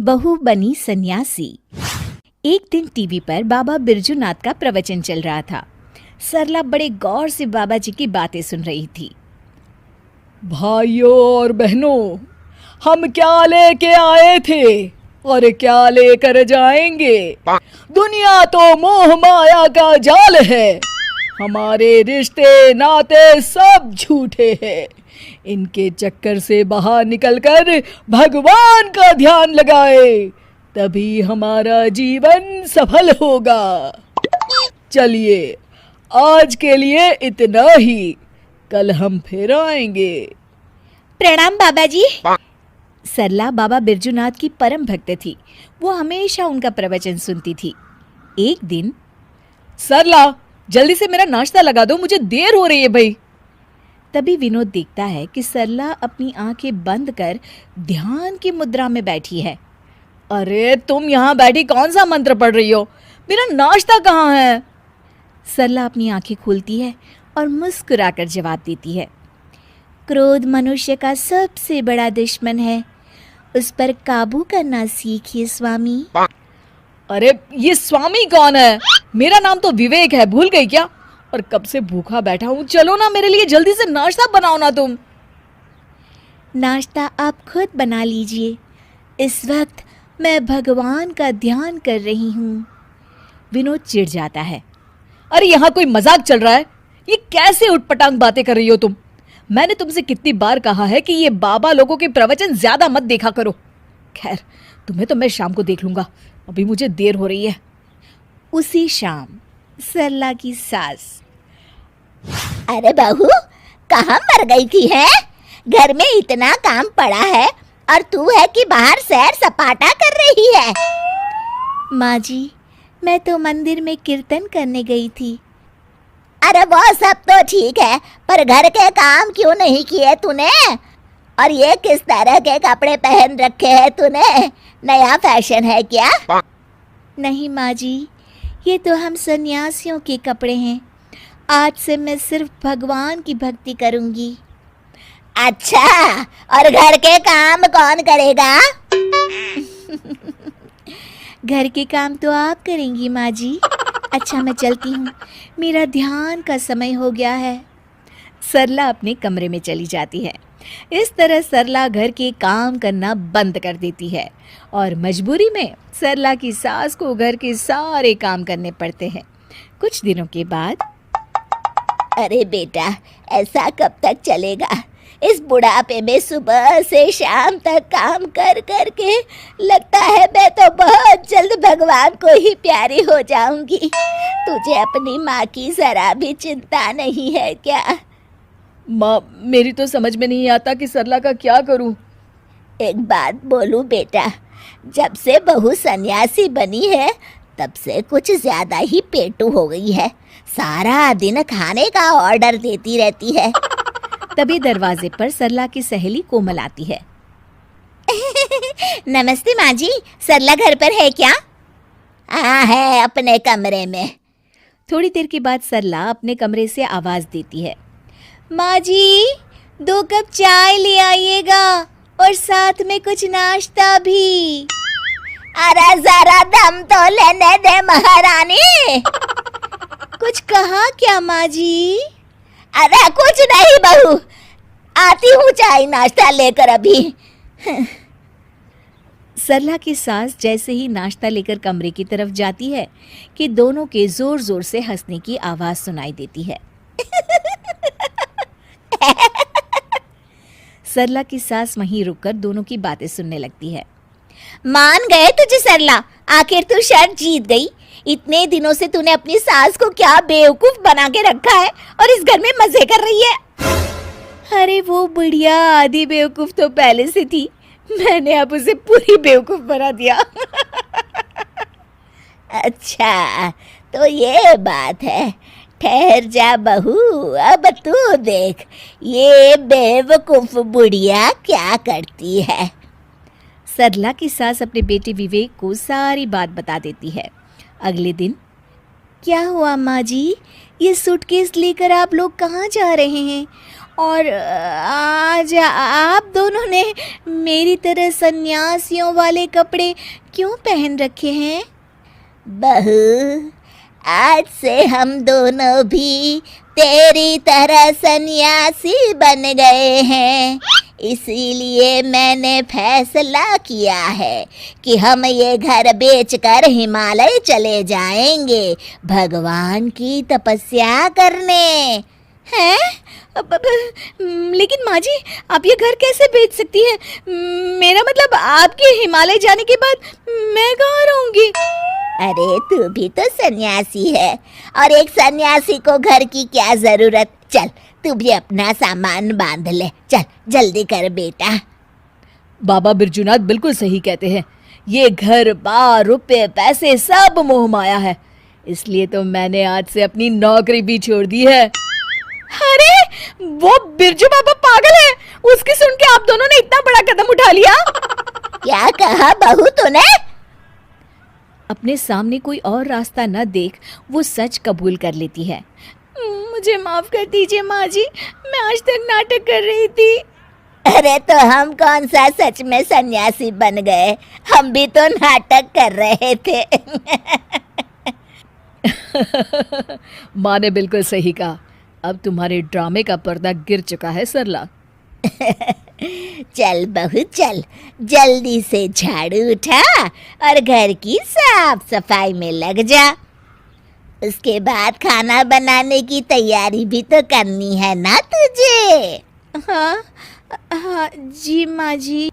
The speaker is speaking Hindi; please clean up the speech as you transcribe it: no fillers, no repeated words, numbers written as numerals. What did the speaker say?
बहू बनी सन्यासी। एक दिन टीवी पर बाबा बिरजूनाथ का प्रवचन चल रहा था। सरला बड़े गौर से बाबा जी की बातें सुन रही थी। भाइयों और बहनों, हम क्या लेके आए थे और क्या लेकर जाएंगे। दुनिया तो मोह माया का जाल है। हमारे रिश्ते नाते सब झूठे हैं। इनके चक्कर से बाहर निकलकर भगवान का ध्यान लगाए, तभी हमारा जीवन सफल होगा। चलिए, आज के लिए इतना ही, कल हम फिर आएंगे। प्रणाम बाबा जी। सरला बाबा बिरजूनाथ की परम भक्त थी। वो हमेशा उनका प्रवचन सुनती थी। एक दिन, सरला, जल्दी से मेरा नाश्ता लगा दो, मुझे देर हो रही है भाई। तभी विनोद देखता है कि सरला अपनी आंखें बंद कर ध्यान की मुद्रा में बैठी है। अरे तुम यहाँ बैठी कौन सा मंत्र पढ़ रही हो? मेरा नाश्ता कहाँ है? सरला अपनी आंखें खोलती है और मुस्कुराकर जवाब देती है, क्रोध मनुष्य का सबसे बड़ा दुश्मन है, उस पर काबू करना सीखिए स्वामी। अरे ये स्वामी कौन है? मेरा नाम तो विवेक है, भूल गई क्या? और कब से भूखा बैठा हूँ, चलो ना मेरे लिए जल्दी से नाश्ता बनाओ ना तुम। नाश्ता आप खुद बना लीजिए, इस वक्त मैं भगवान का ध्यान कर रही हूँ। विनोद चिढ़ जाता है। अरे यहाँ कोई मजाक चल रहा है? ये कैसे उटपटांग बातें कर रही हो तुम? मैंने तुमसे कितनी बार कहा है कि ये बाबा लोगों के प्रवचन ज्यादा मत देखा करो। खैर, तुम्हें तो मैं शाम को देख लूंगा, अभी मुझे देर हो रही है। उसी शाम सरला की सास, अरे बहू, कहाँ मर गई थी है? घर में इतना काम पड़ा है और तू है कि बाहर सैर सपाटा कर रही है। माँ जी, मैं तो मंदिर में कीर्तन करने गई थी। अरे वो सब तो ठीक है, पर घर के काम क्यों नहीं किए तूने? और ये किस तरह के कपड़े पहन रखे हैं तूने? नया फैशन है क्या? नहीं माँ जी, ये तो हम सन्यासियों के कपड़े हैं। आज से मैं सिर्फ भगवान की भक्ति करूंगी। अच्छा, और घर के काम कौन करेगा? घर के काम तो आप करेंगी माँ जी। अच्छा, मैं चलती हूँ, मेरा ध्यान का समय हो गया है। सरला अपने कमरे में चली जाती है। इस तरह सरला घर के काम करना बंद कर देती है और मजबूरी में सरला की सास को घर के सारे काम करने पड़ते हैं। कुछ दिनों के बाद, अरे बेटा, ऐसा कब तक चलेगा? इस बुढ़ापे में सुबह से शाम तक काम कर कर के लगता है मैं तो बहुत जल्द भगवान को ही प्यारी हो जाऊंगी। तुझे अपनी माँ की जरा भी चिंता नहीं है क्या? माँ, मेरी तो समझ में नहीं आता कि सरला का क्या करूं। एक बात बोलूं बेटा, जब से बहू सन्यासी बनी है तब से कुछ ज्यादा ही पेटू हो गई है। सारा दिन खाने का ऑर्डर देती रहती है। तभी दरवाजे पर सरला की सहेली कोमल आती है। नमस्ते माँ जी, सरला घर पर है क्या? हाँ है, अपने कमरे में। थोड़ी देर के बाद सरला अपने कमरे से आवाज देती है, माँ जी, 2 कप चाय ले आइएगा और साथ में कुछ नाश्ता भी। अरे जरा दम तो लेने दे महारानी। कुछ कहा क्या माँ जी? अरे कुछ नहीं बहू, आती हूँ चाय नाश्ता लेकर अभी। सरला की सास जैसे ही नाश्ता लेकर कमरे की तरफ जाती है कि दोनों के जोर जोर से हंसने की आवाज सुनाई देती है। सरला की सास वहीं रुककर दोनों की बातें सुनने लगती है। मान गए तुझे सरला, आखिर तू शर्त जीत गई। इतने दिनों से तूने अपनी सास को क्या बेवकूफ बना के रखा है और इस घर में मजे कर रही है। अरे वो बुढ़िया आधी बेवकूफ तो पहले से थी, मैंने अब उसे पूरी बेवकूफ बना दिया। अच्छा, तो ये बात है। ठहर जा बहू, अब तू देख ये बेवकूफ बुढ़िया क्या करती है। सरला की सास अपने बेटे विवेक को सारी बात बता देती है। अगले दिन, क्या हुआ माँ जी, ये सूटकेस लेकर आप लोग कहाँ जा रहे हैं और आज आप दोनों ने मेरी तरह सन्यासियों वाले कपड़े क्यों पहन रखे हैं? बहू, आज से हम दोनों भी तेरी तरह सन्यासी बन गए हैं। इसीलिए मैंने फैसला किया है कि हम ये घर बेचकर हिमालय चले जाएंगे भगवान की तपस्या करने। हैं? लेकिन माँ जी, आप ये घर कैसे बेच सकती हैं? मेरा मतलब आपके हिमालय जाने के बाद मैं कहाँ रहूँगी? अरे तू भी तो सन्यासी है, और एक सन्यासी को घर की क्या जरूरत। चल तू भी अपना सामान बांध ले, चल जल्दी कर बेटा। बाबा बिरजूनाथ बिल्कुल सही कहते हैं। ये घर बार रुपए पैसे सब मोह माया है, इसलिए तो मैंने आज से अपनी नौकरी भी छोड़ दी है। अरे वो बिरजू बाबा पागल है, उसकी सुन के आप दोनों ने इतना बड़ा कदम उठा लिया। क्या कहा बहू तूने? अपने सामने कोई और रास्ता न देख वो सच कबूल कर लेती है। मुझे माफ कर दीजिए माँ जी, मैं आज तक नाटक कर रही थी। अरे तो हम कौन सा सच में सन्यासी बन गए, हम भी तो नाटक कर रहे थे। माँ ने बिल्कुल सही कहा। अब तुम्हारे ड्रामे का पर्दा गिर चुका है सरला। चल बहू चल, जल्दी से झाड़ू उठा और घर की साफ सफाई में लग जा। उसके बाद खाना बनाने की तैयारी भी तो करनी है ना तुझे। हाँ हाँ जी माँ जी।